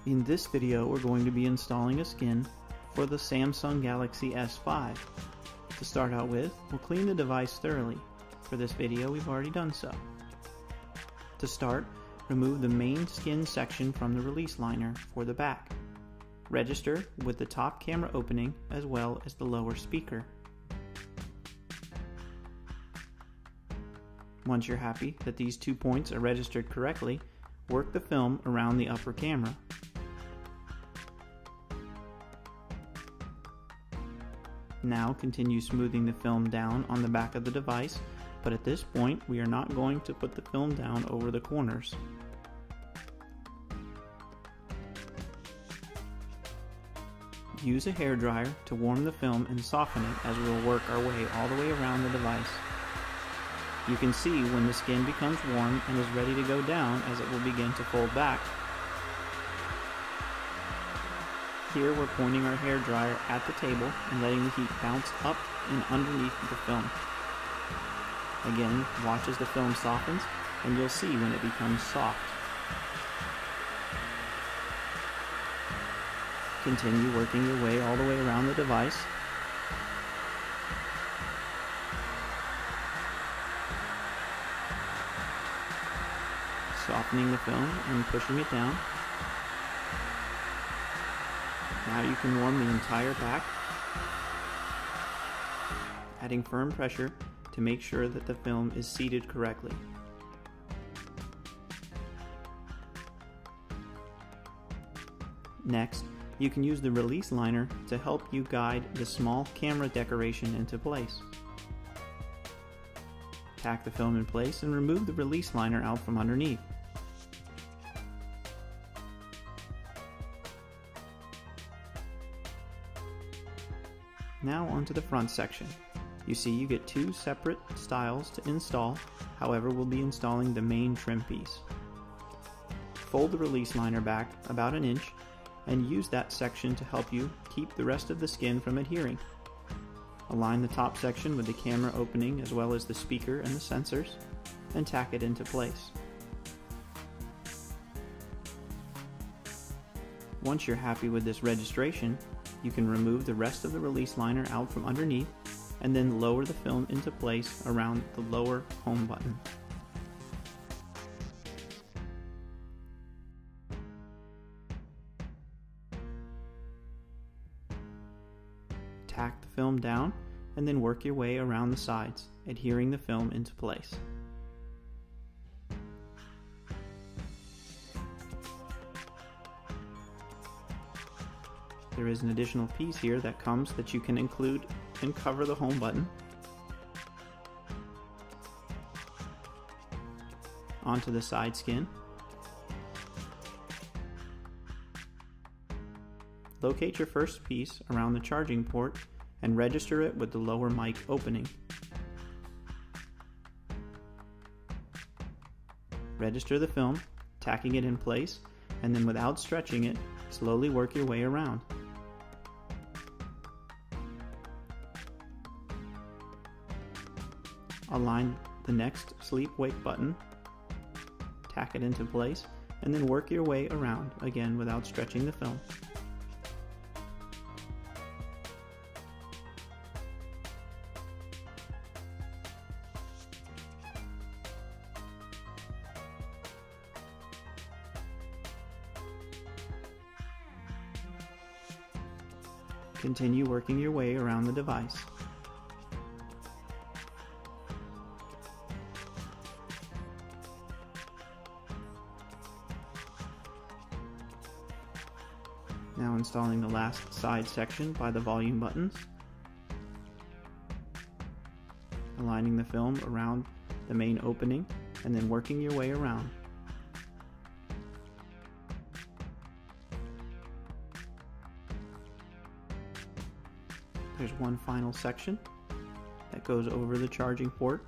In this video, we're going to be installing a skin for the Samsung Galaxy S5. To start out with, we'll clean the device thoroughly. For this video, we've already done so. To start, remove the main skin section from the release liner for the back. Register with the top camera opening as well as the lower speaker. Once you're happy that these 2 points are registered correctly, work the film around the upper camera. Now continue smoothing the film down on the back of the device, but at this point we are not going to put the film down over the corners. Use a hairdryer to warm the film and soften it as we will work our way all the way around the device. You can see when the skin becomes warm and is ready to go down as it will begin to fold back. Here we're pointing our hairdryer at the table and letting the heat bounce up and underneath the film. Again, watch as the film softens and you'll see when it becomes soft. Continue working your way all the way around the device. Softening the film and pushing it down. Now you can warm the entire back, adding firm pressure to make sure that the film is seated correctly. Next, you can use the release liner to help you guide the small camera decoration into place. Tack the film in place and remove the release liner out from underneath. Now onto the front section. You see you get 2 separate styles to install, however we'll be installing the main trim piece. Fold the release liner back about 1 inch and use that section to help you keep the rest of the skin from adhering. Align the top section with the camera opening as well as the speaker and the sensors and tack it into place. Once you're happy with this registration, you can remove the rest of the release liner out from underneath and then lower the film into place around the lower home button. Tack the film down and then work your way around the sides, adhering the film into place. There is an additional piece here that comes that you can include and cover the home button. Onto the side skin. Locate your first piece around the charging port and register it with the lower mic opening. Register the film, tacking it in place, and then without stretching it, slowly work your way around. Align the next sleep-wake button, tack it into place, and then work your way around, again without stretching the film. Continue working your way around the device. Now installing the last side section by the volume buttons. Aligning the film around the main opening and then working your way around. There's one final section that goes over the charging port.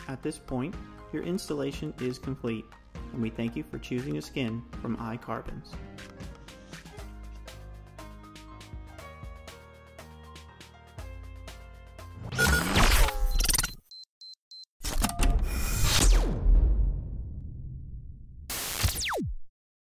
At this point, your installation is complete, and we thank you for choosing a skin from iCarbons.